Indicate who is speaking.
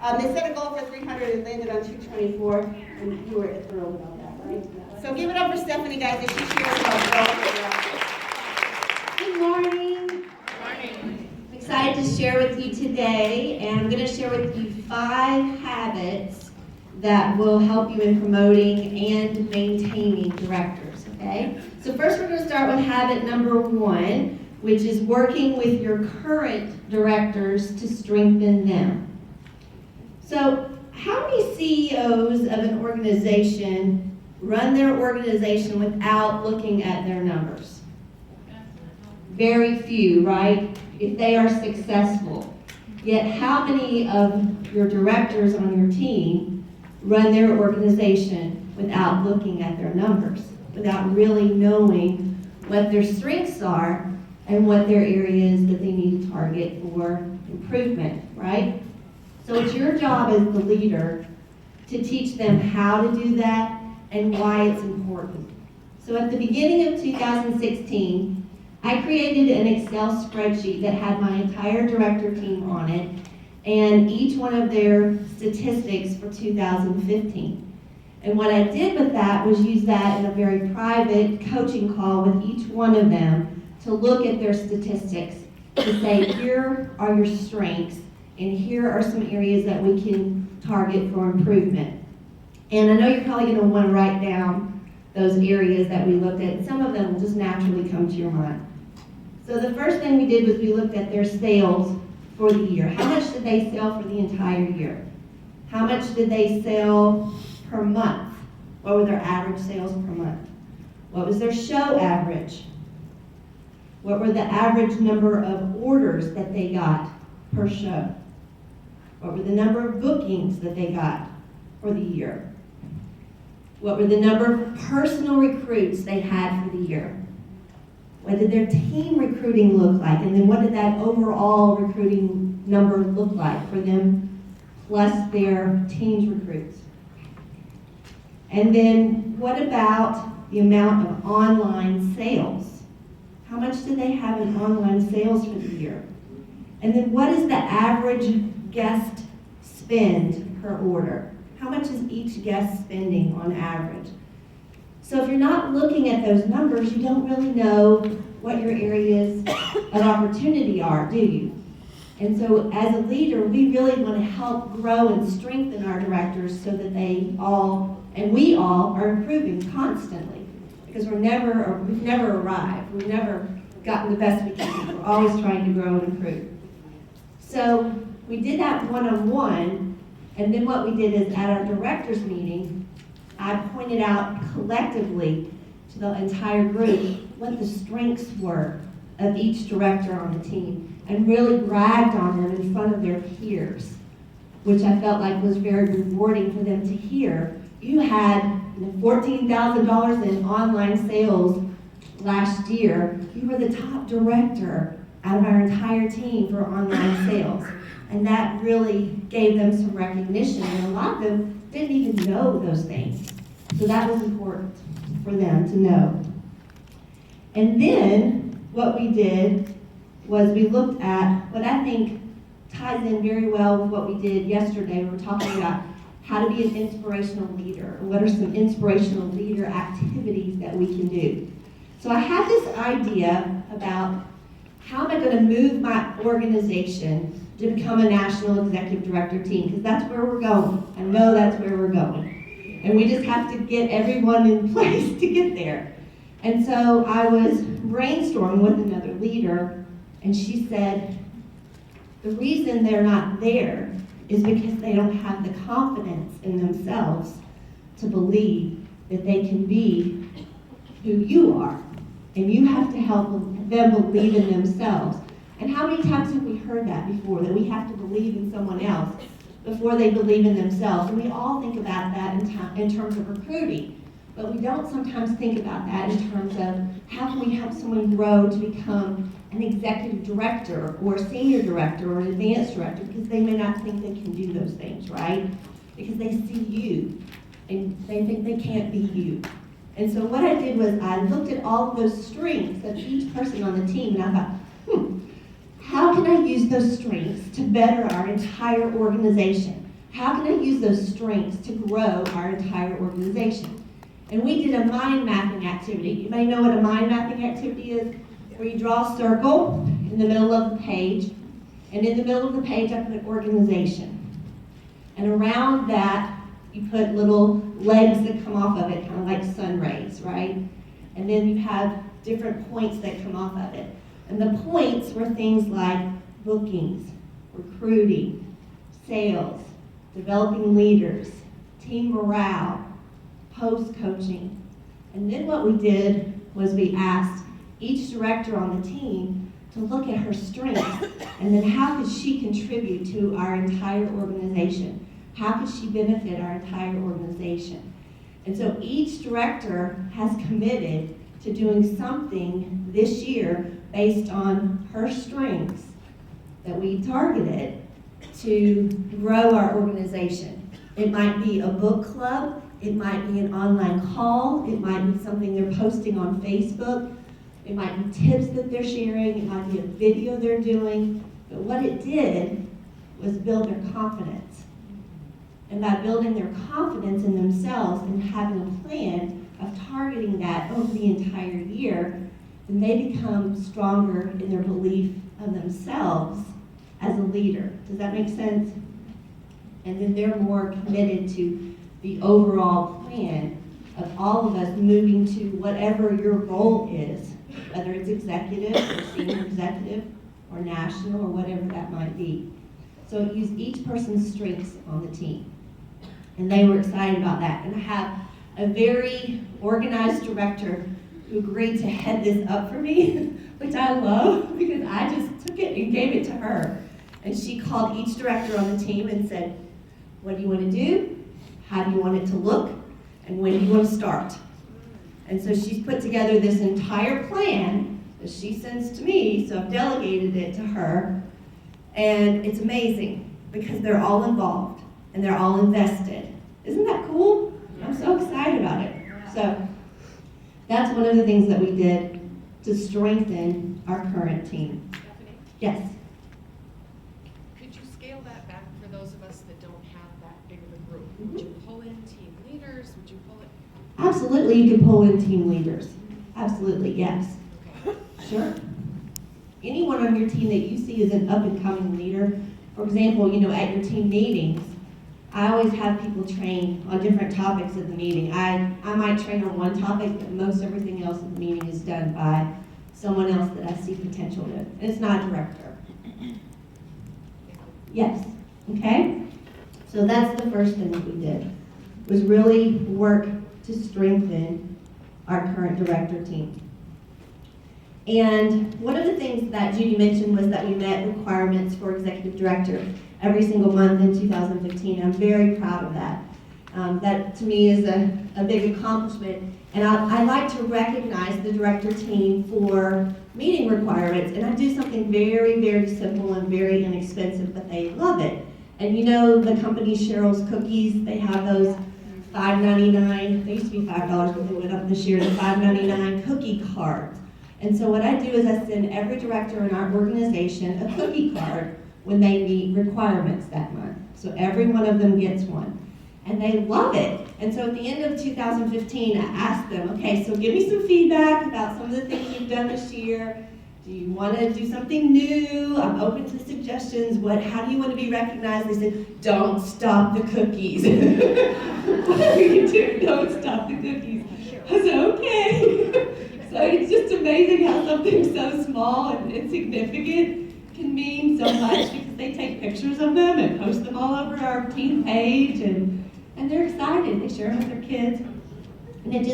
Speaker 1: They set a goal for 300 and landed on 224, and you were thrilled about that, right? So give it up for Stephanie, guys, as she shares about
Speaker 2: Good morning. I'm excited to share with you today, and I'm going to share with you 5 habits that will help you in promoting and maintaining directors, okay? So first we're going to start with habit number 1, which is working with your current directors to strengthen them. So how many CEOs of an organization run their organization without looking at their numbers? Very few, right? If they are successful. Yet how many of your directors on your team run their organization without looking at their numbers, without really knowing what their strengths are and what their areas that they need to target for improvement, right? So it's your job as the leader to teach them how to do that and why it's important. So at the beginning of 2016, I created an Excel spreadsheet that had my entire director team on it and each one of their statistics for 2015. And what I did with that was use that in a very private coaching call with each one of them to look at their statistics to say, here are your strengths and here are some areas that we can target for improvement. And I know you're probably going to want to write down those areas that we looked at. Some of them will just naturally come to your mind. So the first thing we did was we looked at their sales for the year. How much did they sell for the entire year? How much did they sell per month? What were their average sales per month? What was their show average? What were the average number of orders that they got per show? What were the number of bookings that they got for the year? What were the number of personal recruits they had for the year? What did their team recruiting look like? And then what did that overall recruiting number look like for them plus their team's recruits? And then what about the amount of online sales? How much did they have in online sales for the year? And then what is the average guest spend per order? How much is each guest spending on average? So if you're not looking at those numbers, you don't really know what your areas of opportunity are, do you? And so as a leader, we really want to help grow and strengthen our directors so that they all, and we all, are improving constantly. Because we've never arrived. We've never gotten the best we can do. We're always trying to grow and improve. So we did that one-on-one, and then what we did is at our directors meeting, I pointed out collectively to the entire group what the strengths were of each director on the team and really bragged on them in front of their peers, which I felt like was very rewarding for them to hear. You had $14,000 in online sales last year. You were the top director out of our entire team for online sales. And that really gave them some recognition, and a lot of them didn't even know those things. So that was important for them to know. And then what we did was we looked at what I think ties in very well with what we did yesterday. We were talking about how to be an inspirational leader, and what are some inspirational leader activities that we can do. So I had this idea about how am I going to move my organization to become a national executive director team, because that's where we're going. I know that's where we're going. And we just have to get everyone in place to get there. And so I was brainstorming with another leader, and she said, the reason they're not there is because they don't have the confidence in themselves to believe that they can be who you are. And you have to help them believe in themselves. And how many times have we heard that before, that we have to believe in someone else before they believe in themselves? And we all think about that in terms of recruiting. But we don't sometimes think about that in terms of how can we help someone grow to become an executive director or a senior director or an advanced director, because they may not think they can do those things, right? Because they see you and they think they can't be you. And so what I did was I looked at all of those strengths of each person on the team, and I thought, how can I use those strengths to better our entire organization? how can I use those strengths to grow our entire organization? And we did a mind mapping activity. You may know what a mind mapping activity is, where you draw a circle in the middle of the page, and in the middle of the page I put organization. And around that, you put little legs that come off of it, kind of like sun rays, right? And then you have different points that come off of it. And the points were things like bookings, recruiting, sales, developing leaders, team morale, post-coaching. And then what we did was we asked each director on the team to look at her strengths and then how could she contribute to our entire organization? How could she benefit our entire organization? And so each director has committed to doing something this year based on her strengths that we targeted to grow our organization. It might be a book club, it might be an online call, it might be something they're posting on Facebook, it might be tips that they're sharing, it might be a video they're doing, but what it did was build their confidence. And by building their confidence in themselves and having a plan of targeting that over the entire year, then they become stronger in their belief of themselves as a leader. Does that make sense? And then they're more committed to the overall plan of all of us moving to whatever your role is, whether it's executive or senior executive or national or whatever that might be. So it used each person's strengths on the team. And they were excited about that. And I have a very organized director who agreed to head this up for me, which I love because I just took it and gave it to her. And she called each director on the team and said, what do you want to do? How do you want it to look? And when do you want to start? And so she's put together this entire plan that she sends to me, so I've delegated it to her. And it's amazing because they're all involved and they're all invested. Isn't that cool? I'm so excited about it. So that's one of the things that we did to strengthen our current team.
Speaker 3: Stephanie,
Speaker 2: Yes.
Speaker 3: could you scale that back for those of us that don't have that big of a group?
Speaker 2: Mhm.
Speaker 3: Would you pull in team leaders? Would you pull it?
Speaker 2: Absolutely, you can pull in team leaders. Absolutely, yes.
Speaker 3: Okay.
Speaker 2: Sure. Anyone on your team that you see as an up-and-coming leader, for example, at your team meetings, I always have people train on different topics at the meeting. I might train on one topic, but most everything else in the meeting is done by someone else that I see potential in. And it's not a director. Yes, okay? So that's the first thing that we did, was really work to strengthen our current director team. And one of the things that Judy mentioned was that we met requirements for executive director every single month in 2015. I'm very proud of that. That to me is a big accomplishment. And I like to recognize the director team for meeting requirements. And I do something very, very simple and very inexpensive, but they love it. And the company Cheryl's Cookies, they have those $5.99, they used to be $5, but they went up this year to $5.99 cookie cards. And so what I do is I send every director in our organization a cookie card when they meet requirements that month. So every one of them gets one. And they love it. And so at the end of 2015, I asked them, okay, so give me some feedback about some of the things you've done this year. Do you want to do something new? I'm open to suggestions. How do you want to be recognized? They said, don't stop the cookies. Whatever you do, don't stop the cookies. I said, okay. So it's just amazing how something so small and insignificant can mean so much because they take pictures of them and post them all over our team page and they're excited. They share them with their kids. And it just